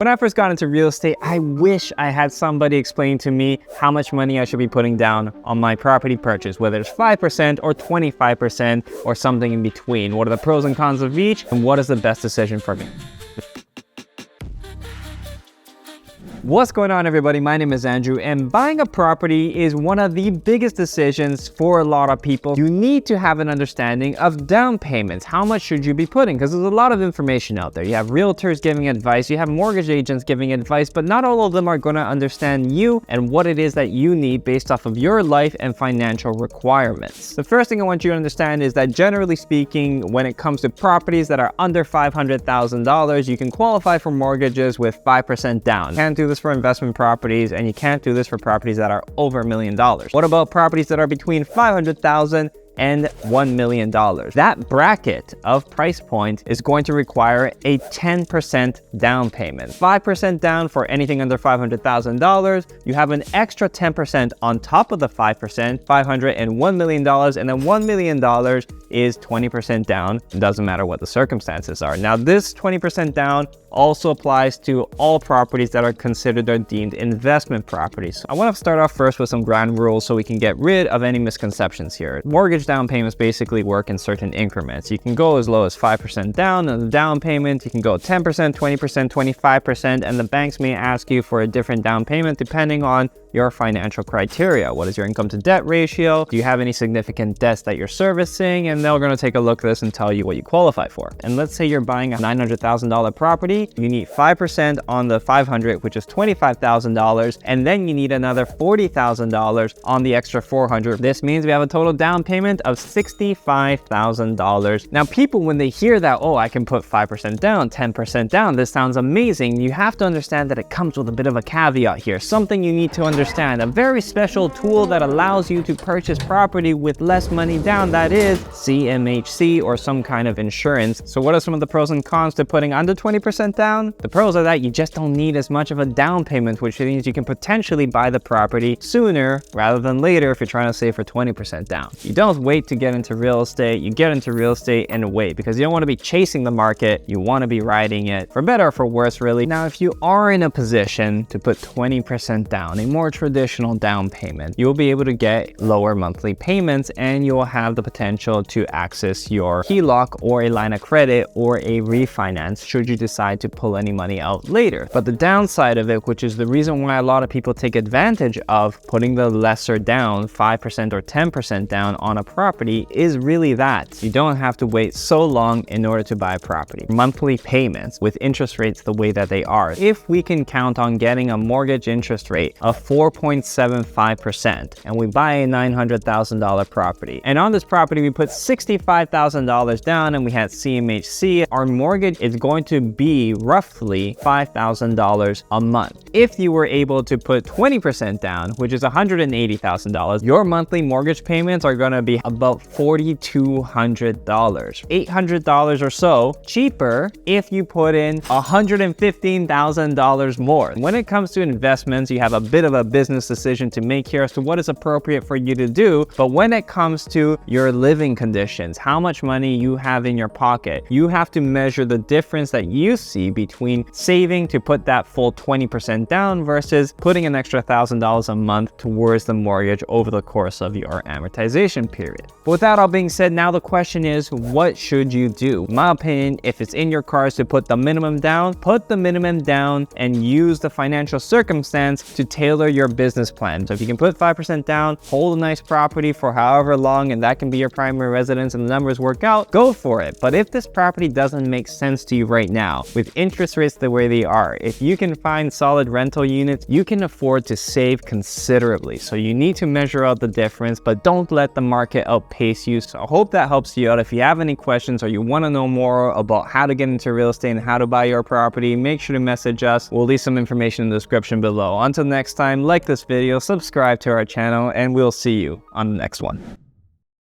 When I first got into real estate, I wish I had somebody explain to me how much money I should be putting down on my property purchase, whether it's 5% or 25% or something in between. What are the pros and cons of each, and what is the best decision for me? What's going on, everybody? My name is Andrew, and buying a property is one of the biggest decisions for a lot of people. You need to have an understanding of down payments. How much should you be putting? Because there's a lot of information out there. You have realtors giving advice, you have mortgage agents giving advice, but not all of them are going to understand you and what it is that you need based off of your life and financial requirements. The first thing I want you to understand is that, generally speaking, when it comes to properties that are under $500,000, you can qualify for mortgages with 5% down. You can't do this for investment properties, and you can't do this for properties that are over $1 million. What about properties that are between $500,000 and $1 million? That bracket of price point is going to require a 10% down payment. 5% down for anything under $500,000. You have an extra 10% on top of the 5%, $500,000 and $1 million, and then $1 million is 20% down. It doesn't matter what the circumstances are. Now, this 20% down also applies to all properties that are considered or deemed investment properties. I want to start off first with some ground rules so we can get rid of any misconceptions here. Mortgage down payments basically work in certain increments. You can go as low as 5% down on the down payment. You can go 10%, 20%, 25%, and the banks may ask you for a different down payment depending on your financial criteria. What is your income to debt ratio? Do you have any significant debts that you're servicing? And they're going to take a look at this and tell you what you qualify for. And let's say you're buying a $900,000 property. You need 5% on the 500, which is $25,000. And then you need another $40,000 on the extra 400. This means we have a total down payment of $65,000. Now, people, when they hear that, oh, I can put 5% down, 10% down, this sounds amazing. You have to understand that it comes with a bit of a caveat here. Something you need to understand. A very special tool that allows you to purchase property with less money down, that is CMHC or some kind of insurance. So what are some of the pros and cons to putting under 20% down? The pros are that you just don't need as much of a down payment, which means you can potentially buy the property sooner rather than later if you're trying to save for 20% down. You don't wait to get into real estate. You get into real estate and wait, because you don't want to be chasing the market. You want to be riding it, for better or for worse, really. Now, if you are in a position to put 20% down, a more traditional down payment, you'll be able to get lower monthly payments, and you'll have the potential to access your HELOC or a line of credit or a refinance should you decide to pull any money out later. But the downside of it, which is the reason why a lot of people take advantage of putting the lesser down, 5% or 10% down on a property, is really that you don't have to wait so long in order to buy a property. Monthly payments with interest rates the way that they are, if we can count on getting a mortgage interest rate of 4.75%, and we buy a $900,000 property, and on this property we put $65,000 down, and we had CMHC, our mortgage is going to be roughly $5,000 a month. If you were able to put 20% down, which is $180,000, your monthly mortgage payments are going to be about $4,200, $800 or so cheaper if you put in $115,000 more. When it comes to investments, you have a bit of a business decision to make here as to what is appropriate for you to do. But when it comes to your living conditions, how much money you have in your pocket, you have to measure the difference that you see between saving to put that full 20% down versus putting an extra $1,000 a month towards the mortgage over the course of your amortization period. But with that all being said, now the question is, what should you do? In my opinion, if it's in your cards to put the minimum down, put the minimum down and use the financial circumstance to tailor your business plan. So if you can put 5% down, hold a nice property for however long, and that can be your primary residence, and the numbers work out, go for it. But if this property doesn't make sense to you right now, with interest rates the way they are, if you can find solid rental units, you can afford to save considerably. So you need to measure out the difference, but don't let the market outpace you. So I hope that helps you out. If you have any questions or you want to know more about how to get into real estate and how to buy your property, make sure to message us. We'll leave some information in the description below. Until next time, like this video, subscribe to our channel, and we'll see you on the next one.